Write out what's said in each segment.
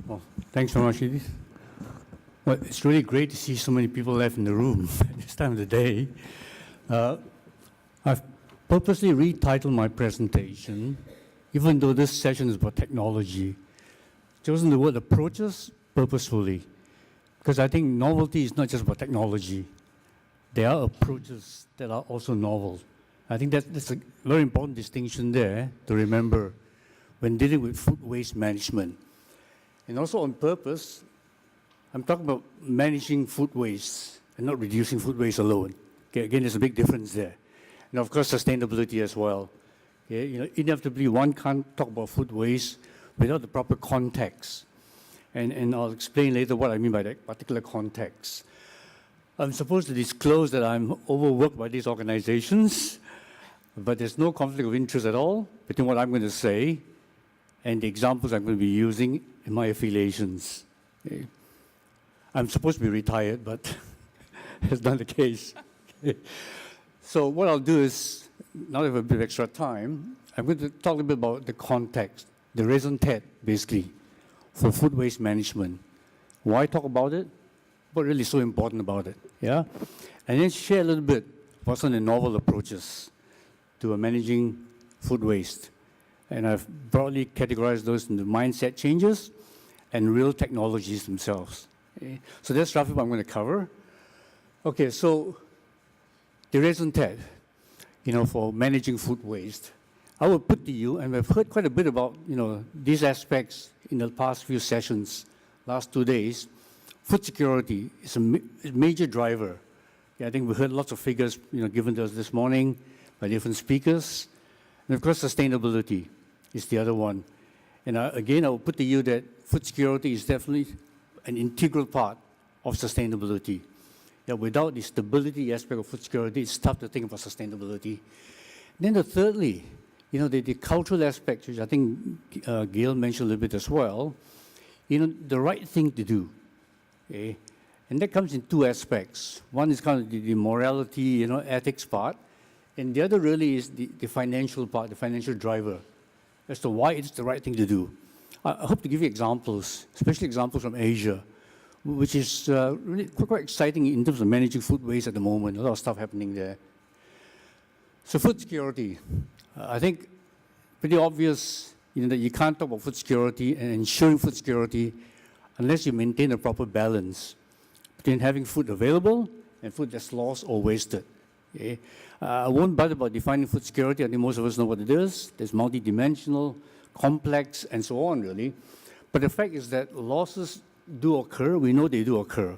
Well, thanks so much, Edith. Well, it's really great to see so many people left in the room at this time of the day. I've purposely retitled my presentation, even though this session is about technology, chosen the word approaches purposefully, because I think novelty is not just about technology. There are approaches that are also novel. I think that's a very important distinction there to remember when dealing with food waste management. And also on purpose, I'm talking about managing food waste and not reducing food waste alone. Okay, again, there's a big difference there. And of course, sustainability as well. Okay, inevitably, one can't talk about food waste without the proper context. And I'll explain later what I mean by that particular context. I'm supposed to disclose that I'm overworked by these organizations, but there's no conflict of interest at all between what I'm going to say and the examples I'm going to be using in my affiliations. Okay. I'm supposed to be retired, but that's not the case. Okay. So what I'll do is, now that I have a bit of extra time, I'm going to talk a bit about the context, the raison d'etre, basically, for food waste management. Why talk about it? What really is so important about it? Yeah? And then share a little bit about some of the novel approaches to managing food waste. And I've broadly categorized those into mindset changes and real technologies themselves. Okay? So that's roughly what I'm going to cover. Okay, so the raison d'etre, for managing food waste. I will put to you, and we've heard quite a bit about, these aspects in the past few sessions, last 2 days. Food security is a major driver. Yeah, I think we heard lots of figures, given to us this morning by different speakers. And of course, sustainability is the other one. And again, I will put to you that food security is definitely an integral part of sustainability. Yeah, without the stability aspect of food security, it's tough to think about sustainability. Then thirdly, the cultural aspect, which I think Gail mentioned a little bit as well, the right thing to do. Okay? And that comes in two aspects. One is kind of the morality, ethics part, and the other really is the financial part, the financial driver, as to why it's the right thing to do. I hope to give you examples, especially examples from Asia, which is really quite exciting in terms of managing food waste at the moment. A lot of stuff happening there. So food security, I think pretty obvious, that you can't talk about food security and ensuring food security unless you maintain a proper balance between having food available and food that's lost or wasted. Okay? I won't bother about defining food security. I think most of us know what it is. There's multidimensional, complex, and so on, really. But the fact is that losses do occur. We know they do occur.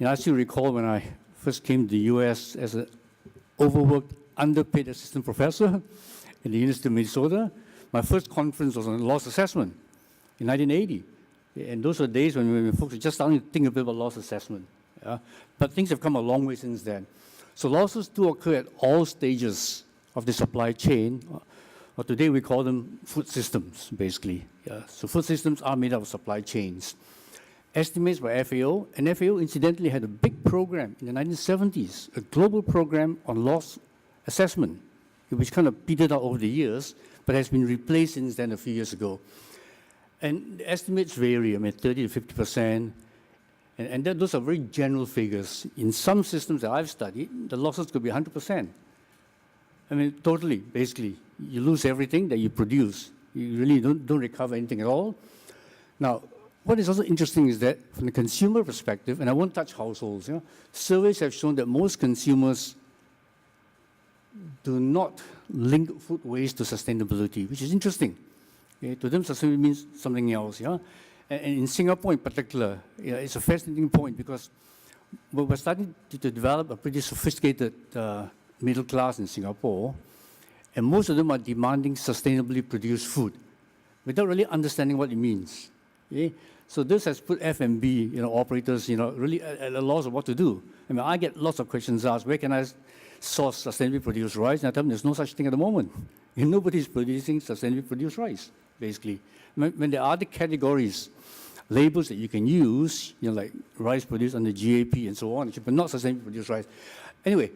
I still recall when I first came to the US as an overworked, underpaid assistant professor in the University of Minnesota, my first conference was on loss assessment in 1980. And those were days when folks were just starting to think a bit about loss assessment. Yeah? But things have come a long way since then. So losses do occur at all stages of the supply chain, or today we call them food systems, basically. Yeah? So food systems are made up of supply chains. Estimates by FAO, and FAO incidentally had a big program in the 1970s, a global program on loss assessment, which kind of petered out over the years, but has been replaced since then a few years ago. And the estimates vary, 30 to 50%, and those are very general figures. In some systems that I've studied, the losses could be 100%. Totally, basically. You lose everything that you produce. You really don't recover anything at all. Now, what is also interesting is that from the consumer perspective, and I won't touch households, surveys have shown that most consumers do not link food waste to sustainability, which is interesting. Okay? To them, sustainability means something else. Yeah? And in Singapore in particular, it's a fascinating point because we're starting to develop a pretty sophisticated middle class in Singapore, and most of them are demanding sustainably produced food without really understanding what it means. Okay? So this has put F&B, operators, really at a loss of what to do. I get lots of questions asked, where can I source sustainably produced rice? And I tell them there's no such thing at the moment. Nobody's producing sustainably produced rice, basically. When there are other categories, labels that you can use, like rice produced under GAP and so on, but not sustainably produced rice. Anyway,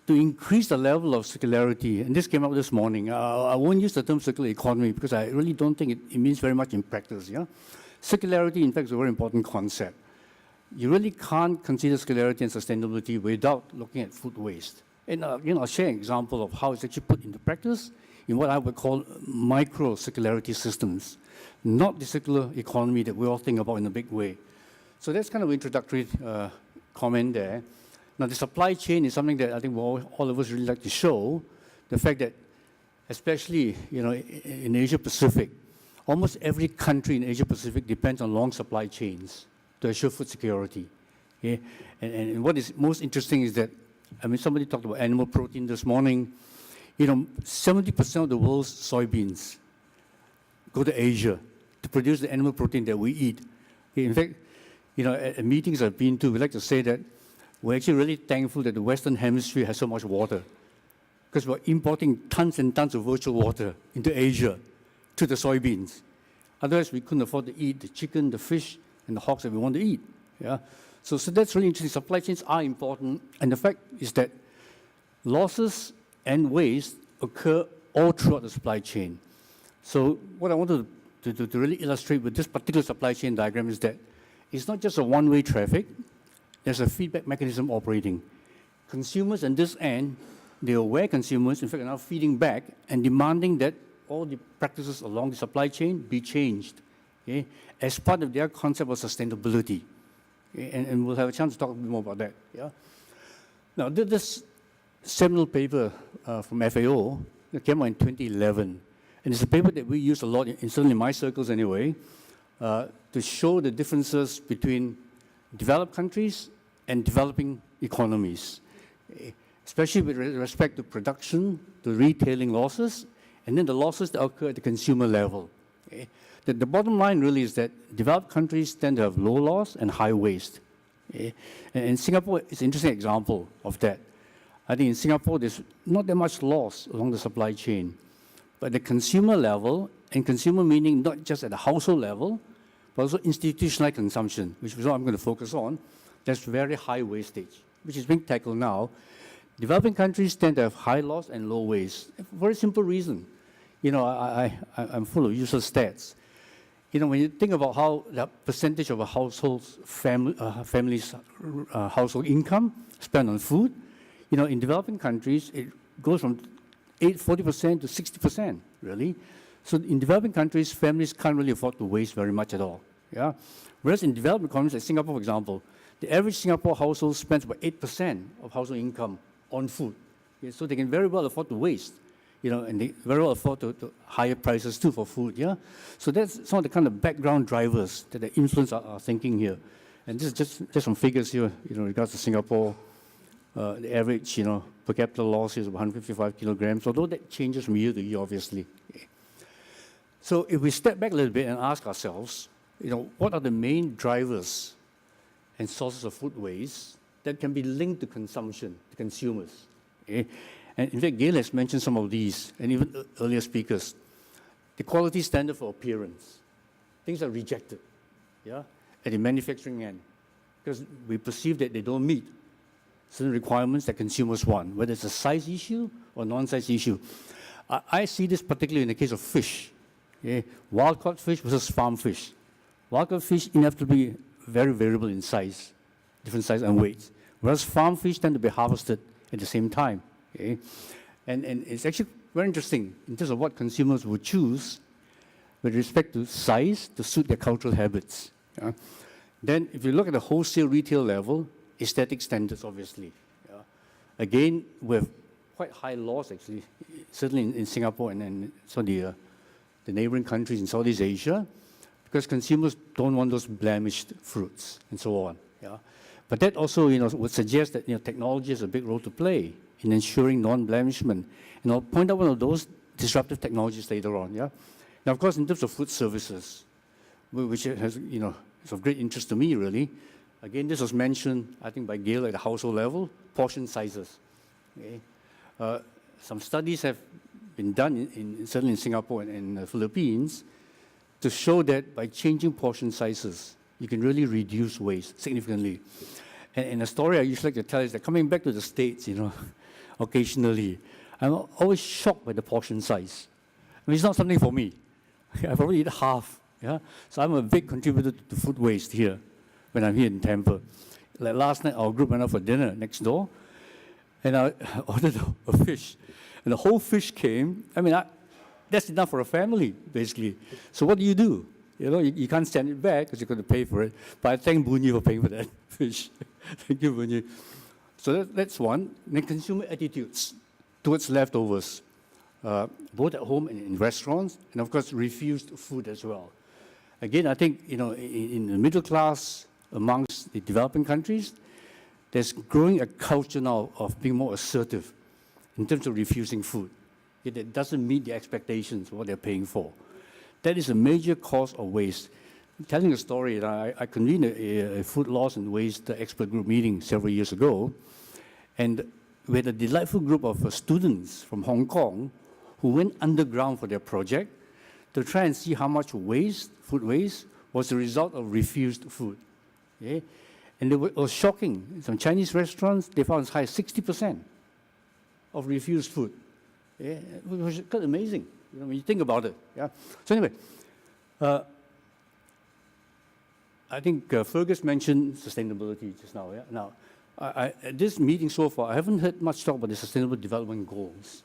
to increase the level of circularity, and this came up this morning. I won't use the term circular economy because I really don't think it means very much in practice. Yeah, circularity, in fact, is a very important concept. You really can't consider circularity and sustainability without looking at food waste. And I'll share an example of how it's actually put into practice in what I would call micro circularity systems, not the circular economy that we all think about in a big way. So that's kind of an introductory comment there. Now, the supply chain is something that I think all of us really like to show. The fact that, especially in Asia Pacific, almost every country in Asia Pacific depends on long supply chains to assure food security. Okay? And what is most interesting is that, somebody talked about animal protein this morning. 70% of the world's soybeans go to Asia to produce the animal protein that we eat. Okay? In fact, at meetings I've been to, we like to say that we're actually really thankful that the Western Hemisphere has so much water, because we're importing tons and tons of virtual water into Asia to the soybeans. Otherwise, we couldn't afford to eat the chicken, the fish, and the hogs that we want to eat. Yeah? So that's really interesting. Supply chains are important, and the fact is that losses and waste occur all throughout the supply chain. So what I want to really illustrate with this particular supply chain diagram is that it's not just a one-way traffic. There's a feedback mechanism operating. Consumers on this end, they're aware consumers, in fact, are now feeding back and demanding that all the practices along the supply chain be changed, okay, as part of their concept of sustainability. Okay? And we'll have a chance to talk a bit more about that. Yeah? Now, this seminal paper from FAO that came out in 2011, and it's a paper that we use a lot, certainly in my circles anyway, to show the differences between developed countries and developing economies, especially with respect to production, to retailing losses, and then the losses that occur at the consumer level. Okay? The bottom line really is that developed countries tend to have low loss and high waste. Okay? And Singapore is an interesting example of that. I think in Singapore, there's not that much loss along the supply chain. But at the consumer level, and consumer meaning not just at the household level, but also institutionalized consumption, which is what I'm going to focus on, that's very high wastage, which is being tackled now. Developing countries tend to have high loss and low waste. For a very simple reason. I'm full of useless stats. When you think about how the percentage of a household's family's household income spent on food, in developing countries, it goes from 40% to 60%, really. So in developing countries, families can't really afford to waste very much at all. Yeah? Whereas in developing economies like Singapore, for example, the average Singapore household spends about 8% of household income on food. Yeah? So they can very well afford to waste, and they very well afford to higher prices too for food. Yeah? So that's some of the kind of background drivers that influence our thinking here. And this is just some figures here, in regards to Singapore. The average, per capita loss is 155 kilograms, although that changes from year to year, obviously. Okay. So if we step back a little bit and ask ourselves, what are the main drivers and sources of food waste that can be linked to consumption, to consumers? Okay? And in fact, Gail has mentioned some of these, and even earlier speakers. The quality standard for appearance. Things are rejected, yeah, at the manufacturing end, because we perceive that they don't meet certain requirements that consumers want, whether it's a size issue or non-size issue. I see this particularly in the case of fish. Okay? Wild-caught fish versus farm fish. Wild-caught fish inevitably very variable in size, different size and weights, whereas farm fish tend to be harvested at the same time. Okay? And it's actually very interesting in terms of what consumers would choose with respect to size to suit their cultural habits. Yeah? Then if you look at the wholesale retail level, aesthetic standards, obviously. Yeah. Again, with quite high laws, actually, certainly in Singapore and some of the neighboring countries in Southeast Asia, because consumers don't want those blemished fruits and so on. Yeah. But that also, would suggest that technology has a big role to play in ensuring non-blemishment. And I'll point out one of those disruptive technologies later on. Yeah. Now, of course, in terms of food services, which has, is of great interest to me, really. Again, this was mentioned, I think, by Gail at the household level, portion sizes. Okay? Some studies have been done, certainly in Singapore and the Philippines, to show that by changing portion sizes, you can really reduce waste significantly. And a story I usually like to tell is that coming back to the States, occasionally, I'm always shocked by the portion size. I mean, it's not something for me. I probably eat half. Yeah? So I'm a big contributor to food waste here when I'm here in Tampa. Like last night, our group went out for dinner next door, and I ordered a fish. And the whole fish came. I mean, that's enough for a family, basically. So what do? You know, you can't send it back because you're going to pay for it. But I thank Bunyi for paying for that fish. Thank you, Bunyi. So that's one. Then consumer attitudes towards leftovers, both at home and in restaurants, and of course, refused food as well. Again, I think, you know, in the middle class amongst the developing countries, there's growing a culture now of being more assertive in terms of refusing food. It doesn't meet the expectations of what they're paying for. That is a major cause of waste. Telling a story, I convened a food loss and waste expert group meeting several years ago, and we had a delightful group of students from Hong Kong who went underground for their project to try and see how much waste, food waste, was the result of refused food. Okay? And it was shocking. In some Chinese restaurants, they found as high as 60% of refused food. Yeah? It was kind of amazing, you know, when you think about it. Yeah? So anyway, I think Fergus mentioned sustainability just now. Yeah? Now, at this meeting so far, I haven't heard much talk about the Sustainable Development Goals.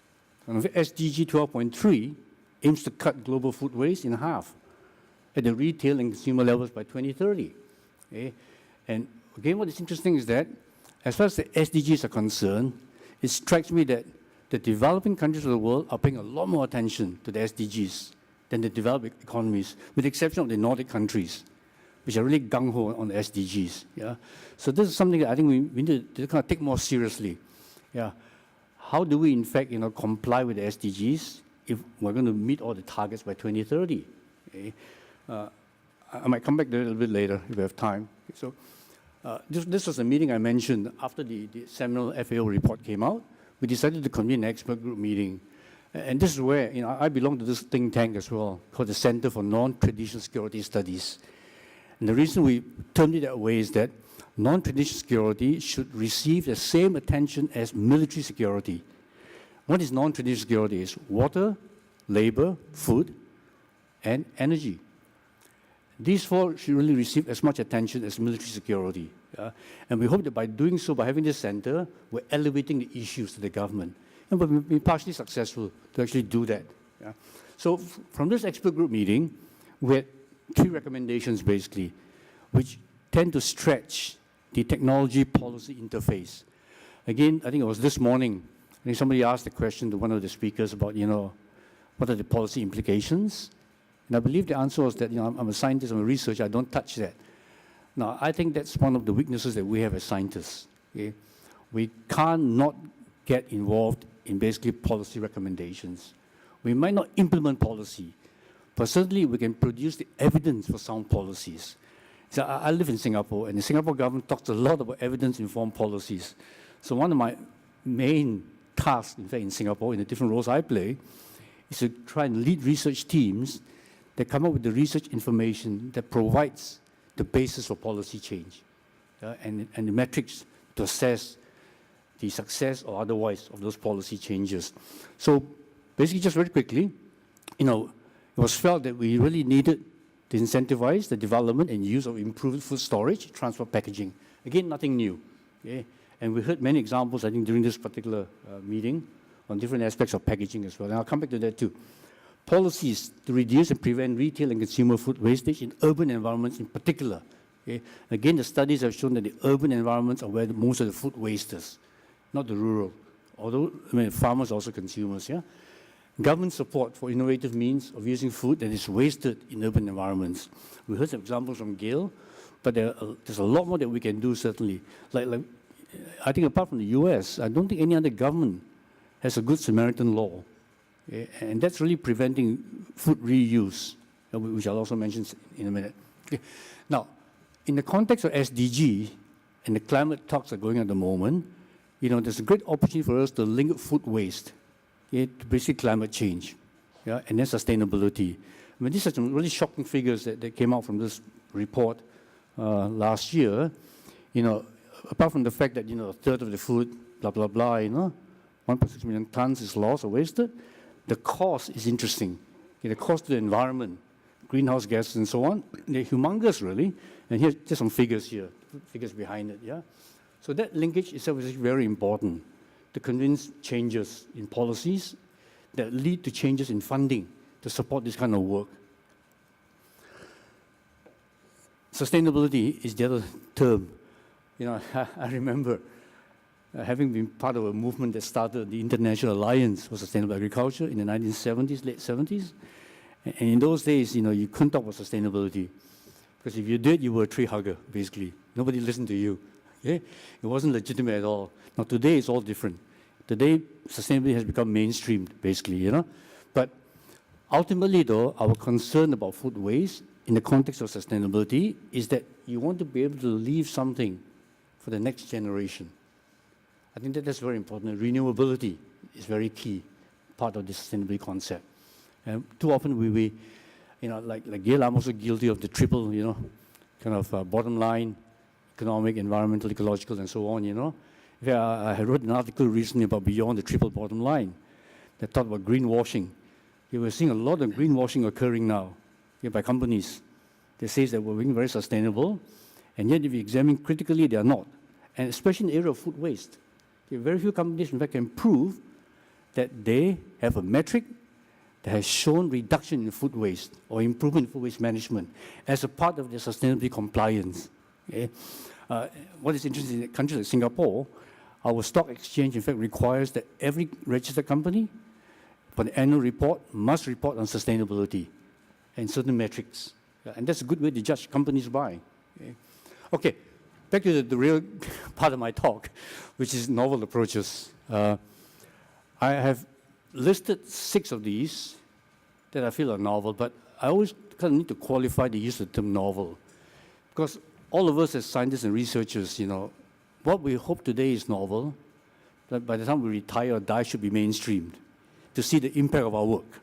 And SDG 12.3 aims to cut global food waste in half at the retail and consumer levels by 2030. Okay? And again, what is interesting is that as far as the SDGs are concerned, it strikes me that the developing countries of the world are paying a lot more attention to the SDGs than the developed economies, with the exception of the Nordic countries, which are really gung-ho on the SDGs. Yeah? So this is something that I think we need to kind of take more seriously. Yeah? How do we, in fact, you know, comply with the SDGs if we're going to meet all the targets by 2030? Okay? I might come back to it a little bit later if we have time. So this was a meeting I mentioned after the seminal FAO report came out. We decided to convene an expert group meeting. And this is where, you know, I belong to this think tank as well, called the Center for Non-Traditional Security Studies. And the reason we termed it that way is that non-traditional security should receive the same attention as military security. What is non-traditional security? It's water, labor, food, and energy. These four should really receive as much attention as military security. And we hope that by doing so, by having this center, we're elevating the issues to the government. And we've been partially successful to actually do that. Yeah? So from this expert group meeting, we had 3 recommendations, basically, which tend to stretch the technology policy interface. Again, I think it was this morning, I think somebody asked the question to one of the speakers about, you know, what are the policy implications? And I believe the answer was that, you know, I'm a scientist, I'm a researcher, I don't touch that. Now, I think that's one of the weaknesses that we have as scientists. Okay? We can't not get involved in basically policy recommendations. We might not implement policy, but certainly we can produce the evidence for sound policies. So I live in Singapore, and the Singapore government talks a lot about evidence-informed policies. So one of my main tasks, in fact, in Singapore, in the different roles I play, is to try and lead research teams that come up with the research information that provides the basis for policy change and the metrics to assess the success or otherwise of those policy changes. So basically, just very quickly, you know, it was felt that we really needed to incentivize the development and use of improved food storage, transport packaging. Again, nothing new. Okay? And we heard many examples, I think, during this particular meeting on different aspects of packaging as well. And I'll come back to that too. Policies to reduce and prevent retail and consumer food wastage in urban environments in particular. Okay? Again, the studies have shown that the urban environments are where most of the food waste is, not the rural. Although, I mean, farmers are also consumers, yeah? Government support for innovative means of using food that is wasted in urban environments. We heard some examples from Gail, but there's a lot more that we can do, certainly. Like, I think apart from the US, I don't think any other government has a good Samaritan law. Okay? And that's really preventing food reuse, which I'll also mention in a minute. Okay. Now, in the context of SDG, and the climate talks are going at the moment, you know, there's a great opportunity for us to link food waste to basically climate change, yeah, and then sustainability. I mean, these are some really shocking figures that came out from this report last year. You know, apart from the fact that, you know, a third of the food, blah, blah, blah, you know, 1.6 million tons is lost or wasted. The cost is interesting. The cost to the environment, greenhouse gases and so on, they're humongous really. And here's just some figures here, figures behind it, yeah? So that linkage itself is very important to convince changes in policies that lead to changes in funding to support this kind of work. Sustainability is the other term. I remember having been part of a movement that started the International Alliance for Sustainable Agriculture in the 1970s, late 70s. And in those days, you couldn't talk about sustainability. Because if you did, you were a tree hugger, basically. Nobody listened to you. Okay? It wasn't legitimate at all. Now, today, it's all different. Today, sustainability has become mainstreamed, basically, But ultimately, though, our concern about food waste in the context of sustainability is that you want to be able to leave something for the next generation. I think that's very important. Renewability is very key part of the sustainability concept. And too often we like Gail, I'm also guilty of the triple, kind of bottom line, economic, environmental, ecological, and so on, I wrote an article recently about beyond the triple bottom line that talked about greenwashing. We're seeing a lot of greenwashing occurring now by companies. They say that we're being very sustainable, and yet if you examine critically, they are not. And especially in the area of food waste. Very few companies, in fact, can prove that they have a metric that has shown reduction in food waste or improvement in food waste management as a part of their sustainability compliance. Okay? What is interesting in countries like Singapore, our stock exchange, in fact, requires that every registered company, for the annual report, must report on sustainability and certain metrics. And that's a good way to judge companies by. Okay, back to the real part of my talk, which is novel approaches. I have listed 6 of these that I feel are novel, but I always kind of need to qualify the use of the term novel. Because all of us as scientists and researchers, what we hope today is novel, that by the time we retire or die should be mainstreamed to see the impact of our work.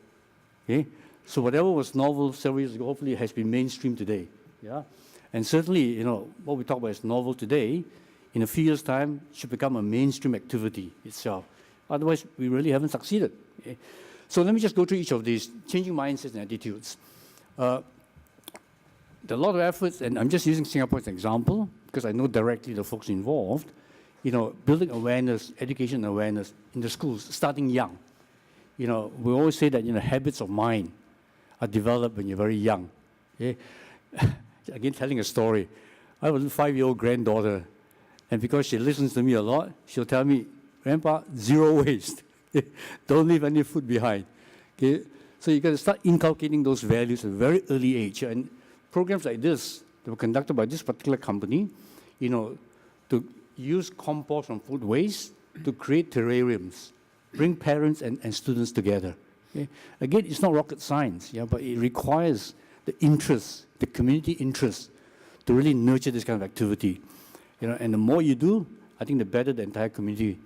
Okay? So whatever was novel several years ago, hopefully has been mainstream today. Yeah? And certainly, what we talk about as novel today, in a few years' time, should become a mainstream activity itself. Otherwise, we really haven't succeeded. Okay? So let me just go through each of these, changing mindsets and attitudes. There are a lot of efforts, and I'm just using Singapore as an example, because I know directly the folks involved, building awareness, education awareness in the schools, starting young. We always say that, habits of mind are developed when you're very young. Okay? Again, telling a story. I have a 5-year-old granddaughter, and because she listens to me a lot, she'll tell me, Grandpa, 0 waste. Don't leave any food behind. Okay? So you got to start inculcating those values at a very early age. And programs like this that were conducted by this particular company, to use compost from food waste to create terrariums, bring parents and students together. Okay? Again, it's not rocket science, but it requires the interest, the community interest, to really nurture this kind of activity. And the more you do, I think the better the entire community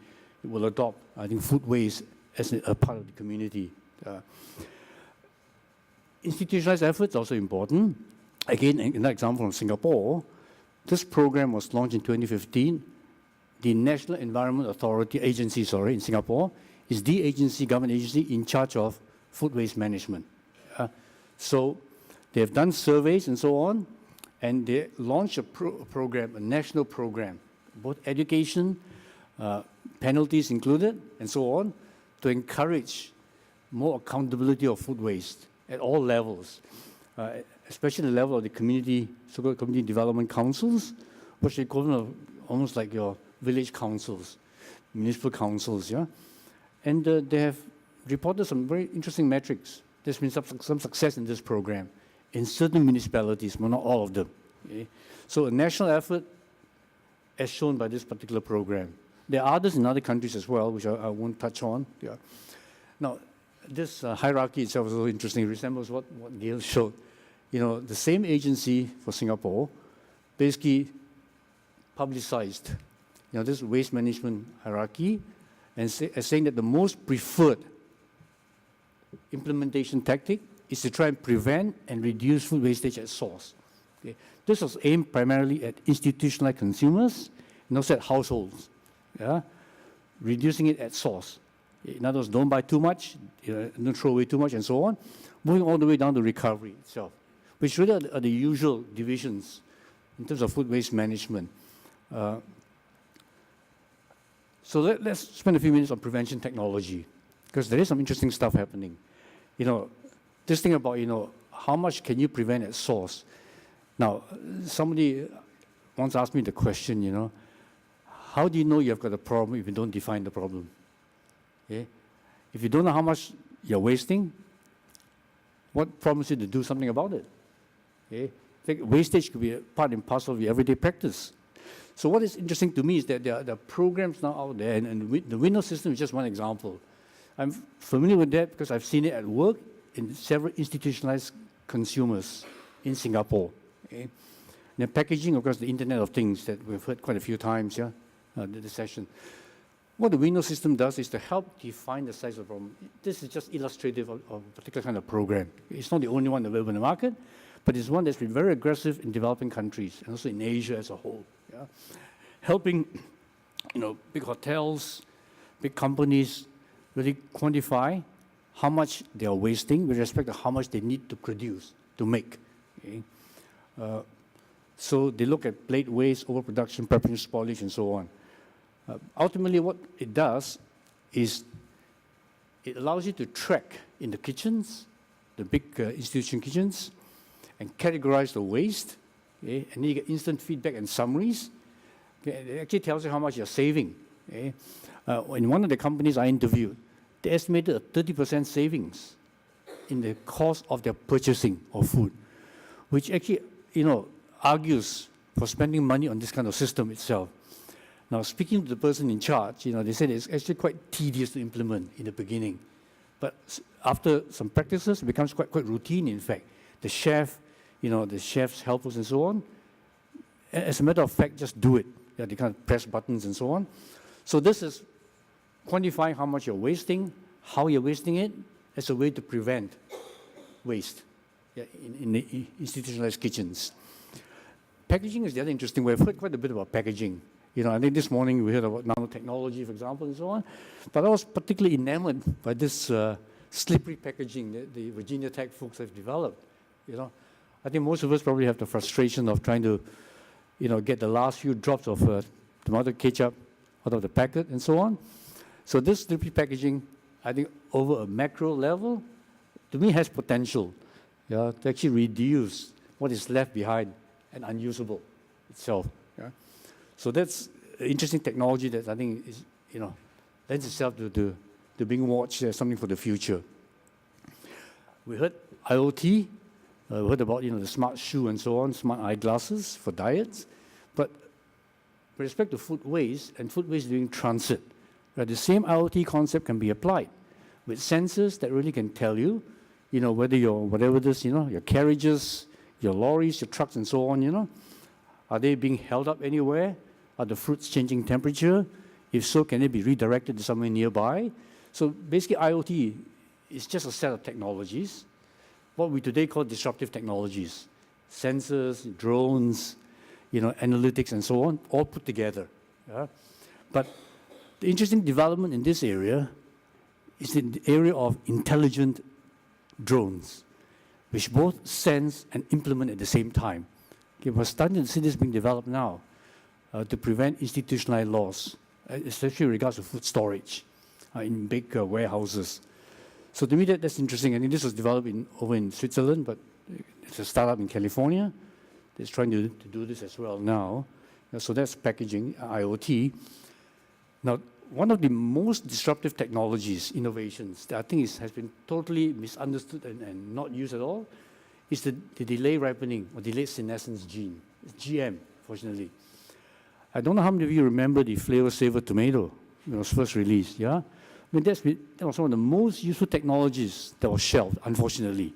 will adopt, I think, food waste as a part of the community. Institutionalized efforts are also important. Again, in that example from Singapore, this program was launched in 2015. The National Environment Authority Agency, in Singapore, is the agency, government agency, in charge of food waste management. So they have done surveys and so on, and they launched a program, a national program, both education, penalties included, and so on, to encourage more accountability of food waste at all levels, especially the level of the community, so-called community development councils, which are equivalent of almost like your village councils, municipal councils, And they have reported some very interesting metrics. There's been some success in this program in certain municipalities, but not all of them. Okay? So a national effort as shown by this particular program. There are others in other countries as well, which I won't touch on. Now, this hierarchy itself is also interesting. It resembles what Gail showed. The same agency for Singapore basically publicized this waste management hierarchy and saying that the most preferred implementation tactic is to try and prevent and reduce food wastage at source. Okay? This was aimed primarily at institutionalized consumers and also at households, reducing it at source. In other words, don't buy too much, don't throw away too much, and so on. Moving all the way down to recovery itself, which really are the usual divisions in terms of food waste management. So let's spend a few minutes on prevention technology, because there is some interesting stuff happening. This thing about, how much can you prevent at source? Now, somebody once asked me the question, how do you know you've got a problem if you don't define the problem? Okay? If you don't know how much you're wasting, what prompts you to do something about it? Okay? I think wastage could be a part and parcel of your everyday practice. So what is interesting to me is that there are programs now out there, and the window system is just one example. I'm familiar with that because I've seen it at work in several institutionalized consumers in Singapore. Okay? And the packaging, of course, the Internet of Things that we've heard quite a few times, the session. What the window system does is to help define the size of the problem. This is just illustrative of a particular kind of program. It's not the only one available in the market, but it's one that's been very aggressive in developing countries and also in Asia as a whole. Yeah? Helping, big hotels, big companies really quantify how much they are wasting with respect to how much they need to produce, to make. Okay? So they look at plate waste, overproduction, preparation, spoilage, and so on. Ultimately, what it does is it allows you to track in the kitchens, the big institution kitchens, and categorize the waste, okay? And you get instant feedback and summaries. Okay? It actually tells you how much you're saving. Okay? In one of the companies I interviewed, they estimated a 30% savings in the cost of their purchasing of food, which actually, argues for spending money on this kind of system itself. Now, speaking to the person in charge, they said it's actually quite tedious to implement in the beginning. But after some practices, it becomes quite routine, in fact. The chef, the chef's helpers and so on, as a matter of fact, just do it. Yeah, they kind of press buttons and so on. So this is quantifying how much you're wasting, how you're wasting it, as a way to prevent waste in the institutionalized kitchens. Packaging is the other interesting way. I've heard quite a bit about packaging. I think this morning we heard about nanotechnology, for example, and so on. But I was particularly enamored by this slippery packaging that the Virginia Tech folks have developed. I think most of us probably have the frustration of trying to, get the last few drops of tomato ketchup out of the packet and so on. So this slippery packaging, I think, over a macro level, to me has potential, to actually reduce what is left behind and unusable itself. Yeah? So that's interesting technology that I think is, lends itself to being watched as something for the future. We heard IoT, we heard about the smart shoe and so on, smart eyeglasses for diets. But with respect to food waste and food waste during transit, the same IoT concept can be applied with sensors that really can tell you, whether your carriages, your lorries, your trucks, and so on, are they being held up anywhere? Are the fruits changing temperature? If so, can they be redirected to somewhere nearby? So basically, IoT is just a set of technologies, what we today call disruptive technologies, sensors, drones, analytics, and so on, all put together. Yeah? But the interesting development in this area is in the area of intelligent drones, which both sense and implement at the same time. Okay, we're starting to see this being developed now to prevent institutionalized loss, especially in regards to food storage in big warehouses. So to me, that's interesting. I think this was developed over in Switzerland, but it's a startup in California that's trying to do this as well now. So that's packaging, IoT. Now, one of the most disruptive technologies, innovations, that I think has been totally misunderstood and not used at all, is the delay ripening or delayed senescence gene. It's GM, fortunately. I don't know how many of you remember the Flavor Saver tomato when it was first released, yeah? That was one of the most useful technologies that was shelved, unfortunately,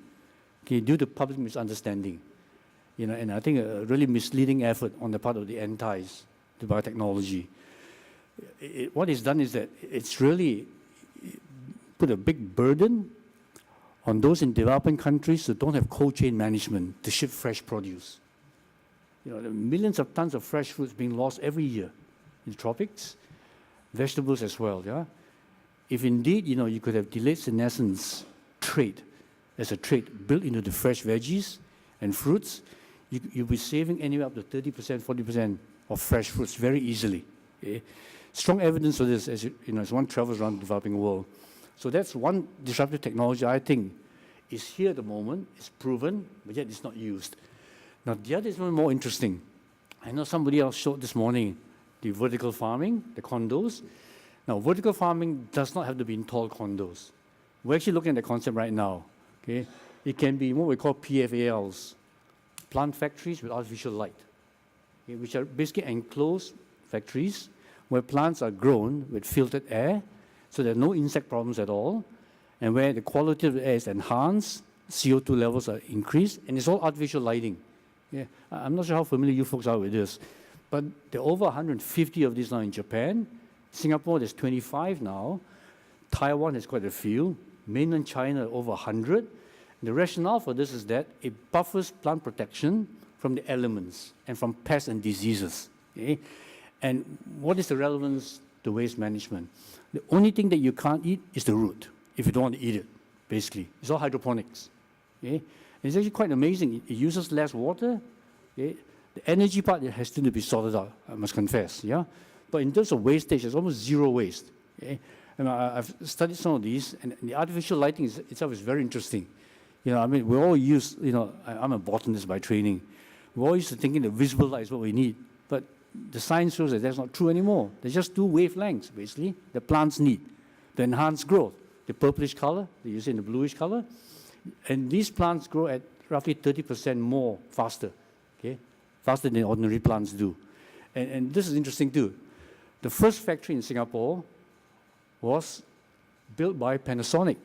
okay, due to public misunderstanding. And I think a really misleading effort on the part of the antis to biotechnology. What it's done is that it's really put a big burden on those in developing countries that don't have cold chain management to ship fresh produce. There are millions of tons of fresh foods being lost every year in the tropics, vegetables as well, yeah? if indeed, you could have delayed senescence trait as a trait built into the fresh veggies and fruits, you'll be saving anywhere up to 30%, 40% of fresh fruits very easily. Okay? Strong evidence for this as one travels around the developing world. So that's one disruptive technology I think is here at the moment, it's proven, but yet it's not used. Now the other is one more interesting. I know somebody else showed this morning the vertical farming, the condos. Now vertical farming does not have to be in tall condos. We're actually looking at the concept right now. Okay? It can be what we call PFALs, plant factories with artificial light, okay, which are basically enclosed factories where plants are grown with filtered air, so there are no insect problems at all, and where the quality of the air is enhanced, CO2 levels are increased, and it's all artificial lighting. Yeah, I'm not sure how familiar you folks are with this, but there are over 150 of these now in Japan. Singapore, there's 25 now. Taiwan has quite a few. Mainland China, over 100. The rationale for this is that it buffers plant protection from the elements and from pests and diseases. Okay? And what is the relevance to waste management? The only thing that you can't eat is the root, if you don't want to eat it, basically. It's all hydroponics. Okay? And it's actually quite amazing. It uses less water. Okay? The energy part has still to be sorted out, I must confess. Yeah? But in terms of wastage, there's almost zero waste. Okay? And I've studied some of these, and the artificial lighting itself is very interesting. We're all used, I'm a botanist by training. We're all used to thinking that visible light is what we need. But the science shows that that's not true anymore. There's just two wavelengths, basically, the plants need. The enhanced growth, the purplish color, that you see in the bluish color. And these plants grow at roughly 30% more faster, okay? Faster than ordinary plants do. And this is interesting too. The first factory in Singapore was built by Panasonic.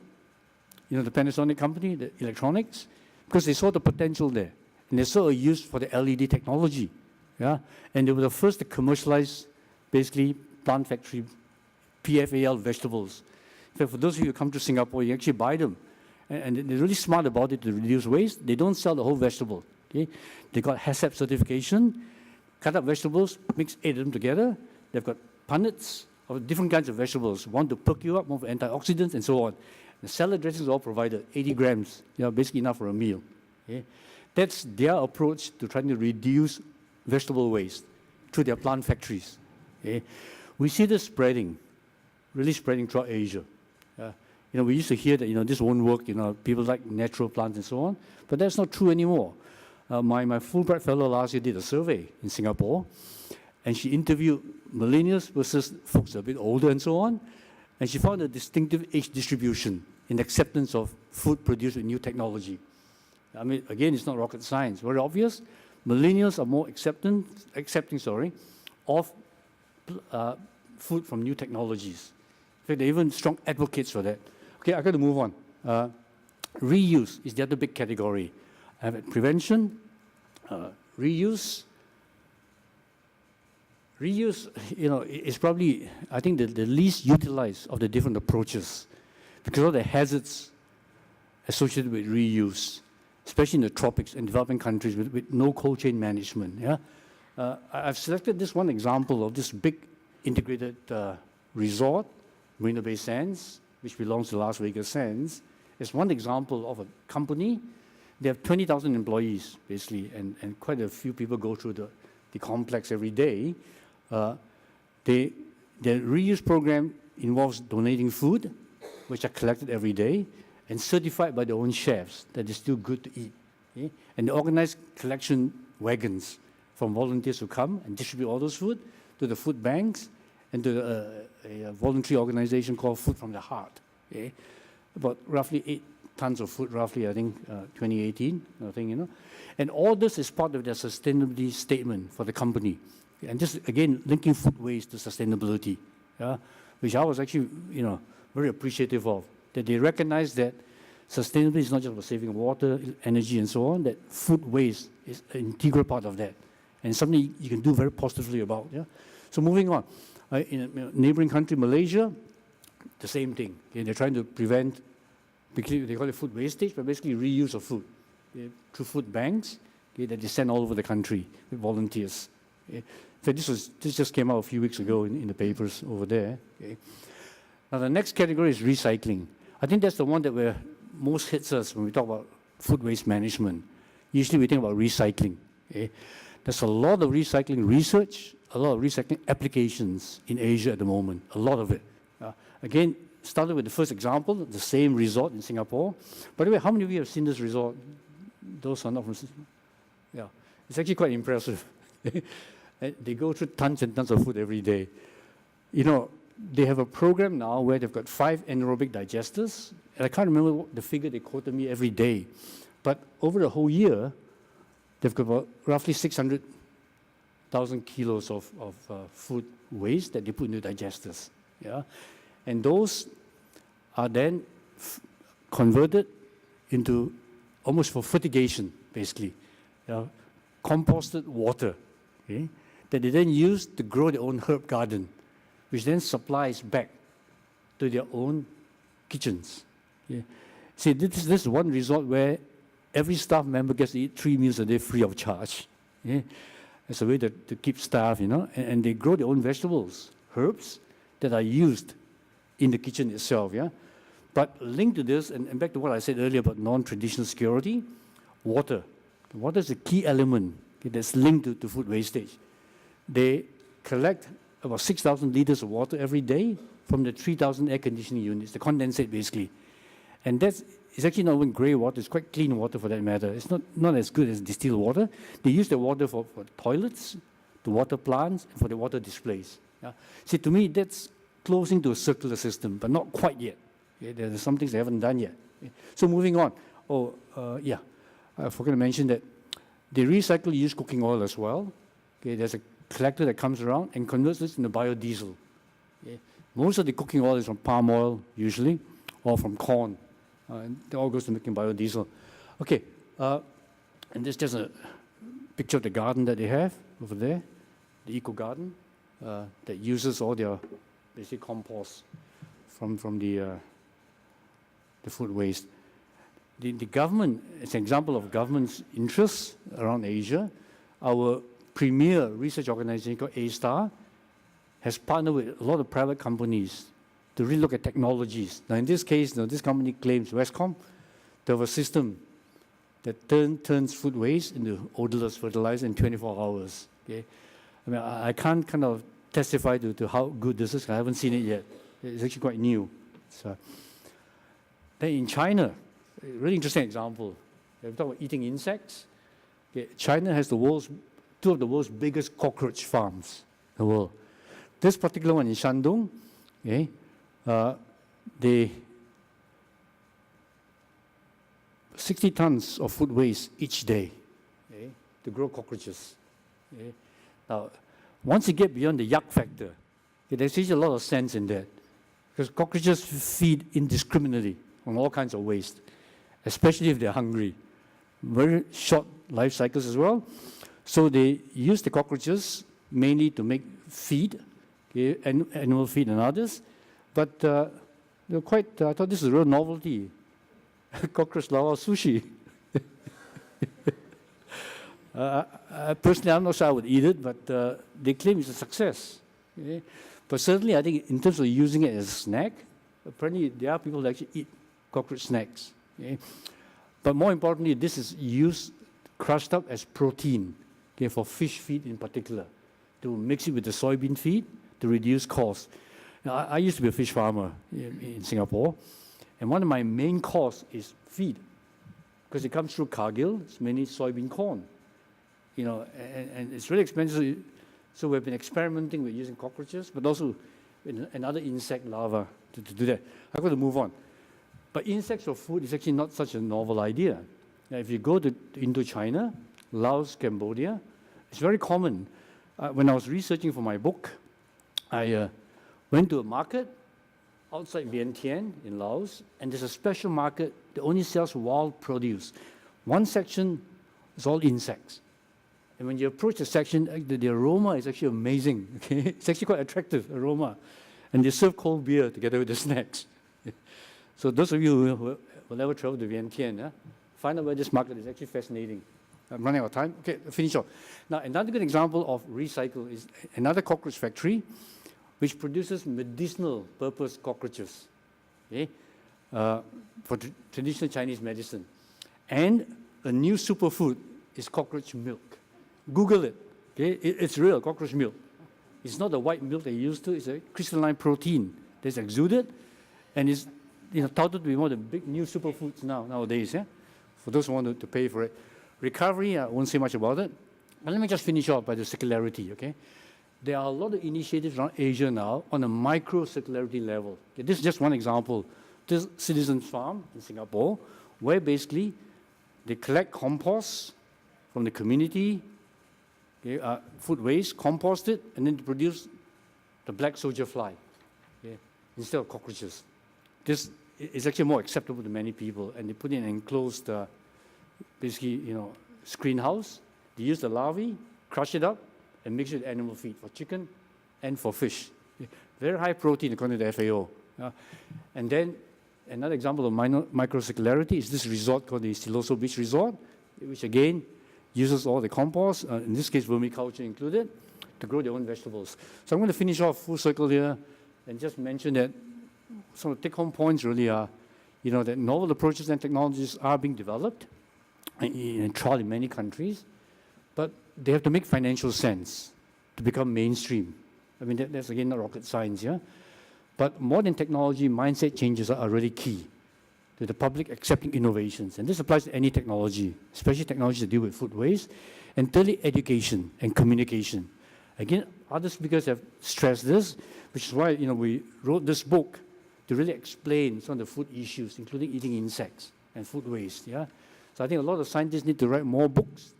The Panasonic company, the electronics, because they saw the potential there. And they saw a use for the LED technology. Yeah? And they were the first to commercialize, basically, plant factory PFAL vegetables. In fact, for those of you who come to Singapore, you actually buy them. And they're really smart about it to reduce waste. They don't sell the whole vegetable. Okay? They got HACCP certification, cut up vegetables, mix 8 of them together. They've got punnets of different kinds of vegetables, one to perk you up, one for antioxidants, and so on. The salad dressings are all provided, 80 grams, basically enough for a meal. Okay? That's their approach to trying to reduce vegetable waste through their plant factories. Okay? We see this spreading, really spreading throughout Asia. We used to hear that this won't work, people like natural plants and so on, but that's not true anymore. My Fulbright fellow last year did a survey in Singapore, and she interviewed millennials versus folks a bit older and so on, and she found a distinctive age distribution in acceptance of food produced with new technology. Again, it's not rocket science. Very obvious. Millennials are more accepting of food from new technologies. In fact, they're even strong advocates for that. Okay, I've got to move on. Reuse is the other big category. Prevention, reuse. Reuse, is probably, I think, the least utilized of the different approaches because of the hazards associated with reuse, especially in the tropics and developing countries with no cold chain management. Yeah? I've selected this one example of this big integrated resort, Marina Bay Sands, which belongs to Las Vegas Sands. It's one example of a company. They have 20,000 employees, basically, and quite a few people go through the complex every day. Their reuse program involves donating food, which are collected every day, and certified by their own chefs that it's still good to eat. Okay? And they organize collection wagons from volunteers who come and distribute all those food to the food banks and to a voluntary organization called Food from the Heart. Okay? About roughly 8 tons of food, roughly, I think, 2018, I think, And all this is part of their sustainability statement for the company. And just, again, linking food waste to sustainability, which I was actually, very appreciative of, that they recognize that sustainability is not just about saving water, energy, and so on, that food waste is an integral part of that, and something you can do very positively about. Yeah? So moving on, in a neighboring country, Malaysia, the same thing. Okay? They're trying to prevent, they call it food wastage, but basically reuse of food through food banks that they send all over the country with volunteers. Okay? So this just came out a few weeks ago in the papers over there. Okay? Now, the next category is recycling. I think that's the one that most hits us when we talk about food waste management. Usually we think about recycling. Okay? There's a lot of recycling research, a lot of recycling applications in Asia at the moment, a lot of it. Again, started with the first example, the same resort in Singapore. By the way, how many of you have seen this resort? Those are not from Singapore. Yeah, it's actually quite impressive. They go through tons and tons of food every day. You know, they have a program now where they've got 5 anaerobic digesters. And I can't remember the figure they quoted me every day. But over the whole year, they've got about roughly 600,000 kilos of food waste that they put into digesters. Yeah? And those are then converted into almost for fertigation, basically. Composted water, okay, that they then use to grow their own herb garden, which then supplies back to their own kitchens. Yeah. See, this is one resort where every staff member gets to eat 3 meals a day free of charge. Yeah. It's a way to keep staff, and they grow their own vegetables, herbs that are used in the kitchen itself. Yeah. But linked to this, and back to what I said earlier about non-traditional security, water. Water is a key element that's linked to food wastage. They collect about 6,000 liters of water every day from the 3,000 air conditioning units, the condensate basically. And it's actually not even grey water, it's quite clean water for that matter. It's not as good as distilled water. They use the water for toilets, to water plants, and for the water displays. Yeah? See, to me, that's closing to a circular system, but not quite yet. Yeah, there's some things they haven't done yet. Yeah. So moving on. I forgot to mention that they recycle used cooking oil as well. Okay, there's a collector that comes around and converts this into biodiesel. Okay. Most of the cooking oil is from palm oil, usually, or from corn. And it all goes to making biodiesel. Okay, and this is just a picture of the garden that they have over there, the eco garden, that uses all their basic compost from the food waste. The government, as an example of government's interests around Asia, our premier research organization called A-Star has partnered with a lot of private companies to really look at technologies. Now in this case, this company claims, Westcom, to have a system that turns food waste into odorless fertilizer in 24 hours. Okay? I mean, I can't kind of testify to how good this is. I haven't seen it yet. It's actually quite new. So, then in China, a really interesting example. We talk about eating insects. Okay, China has 2 of the world's biggest cockroach farms in the world. This particular one in Shandong, okay, they 60 tons of food waste each day, okay, to grow cockroaches. Okay. Now, once you get beyond the yuck factor, there's actually a lot of sense in that, because cockroaches feed indiscriminately on all kinds of waste, especially if they're hungry. Very short life cycles as well. So they use the cockroaches mainly to make feed, okay, animal feed and others. But they're quite, I thought this is a real novelty. Cockroach lava sushi. Personally, I'm not sure I would eat it, but they claim it's a success. Okay? But certainly, I think in terms of using it as a snack, apparently there are people that actually eat cockroach snacks. Okay? But more importantly, this is used, crushed up as protein, okay, for fish feed in particular, to mix it with the soybean feed to reduce costs. Now, I used to be a fish farmer in Singapore, and one of my main costs is feed, because it comes through Cargill. It's mainly soybean corn, and it's really expensive. So we've been experimenting with using cockroaches, but also another insect larva to do that. I've got to move on. But insects for food is actually not such a novel idea. Now, if you go to Indochina, Laos, Cambodia, it's very common. When I was researching for my book, I went to a market outside Vientiane in Laos, and there's a special market that only sells wild produce. One section is all insects. And when you approach the section, the aroma is actually amazing. Okay? It's actually quite attractive aroma. And they serve cold beer together with the snacks. So those of you who will ever travel to Vientiane, find out where this market is actually fascinating. I'm running out of time. Okay, finish off. Now, another good example of recycle is another cockroach factory which produces medicinal purpose cockroaches, okay, for traditional Chinese medicine. And a new superfood is cockroach milk. Google it, okay? It's real, cockroach milk. It's not the white milk they used to, it's a crystalline protein that's exuded, and it's touted to be one of the big new superfoods nowadays, yeah? For those who want to pay for it. Recovery, I won't say much about it. But let me just finish off by the circularity, okay? There are a lot of initiatives around Asia now on a micro-circularity level. Okay, this is just one example. This Citizens Farm in Singapore, where basically they collect compost from the community, okay, food waste, compost it, and then produce the black soldier fly, okay, instead of cockroaches. This is actually more acceptable to many people, and they put it in an enclosed, basically, screen house. They use the larvae, crush it up, and mix it with animal feed for chicken and for fish. Very high protein according to the FAO. And then another example of microcircularity is this resort called the Siloso Beach Resort, which again uses all the compost, in this case vermiculture included, to grow their own vegetables. So I'm going to finish off full circle here and just mention that some of the take-home points really are, that novel approaches and technologies are being developed and trialed in many countries, but they have to make financial sense to become mainstream. I mean, that's again not rocket science, yeah? But modern technology mindset changes are really key to the public accepting innovations. And this applies to any technology, especially technology to deal with food waste. And thirdly, education and communication. Again, other speakers have stressed this, which is why we wrote this book to really explain some of the food issues, including eating insects and food waste, yeah? So I think a lot of scientists need to write more books,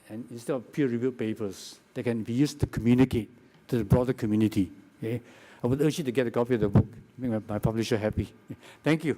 and instead of peer-reviewed papers that can be used to communicate to the broader community. Okay? I would urge you to get a copy of the book, make my publisher happy. Thank you.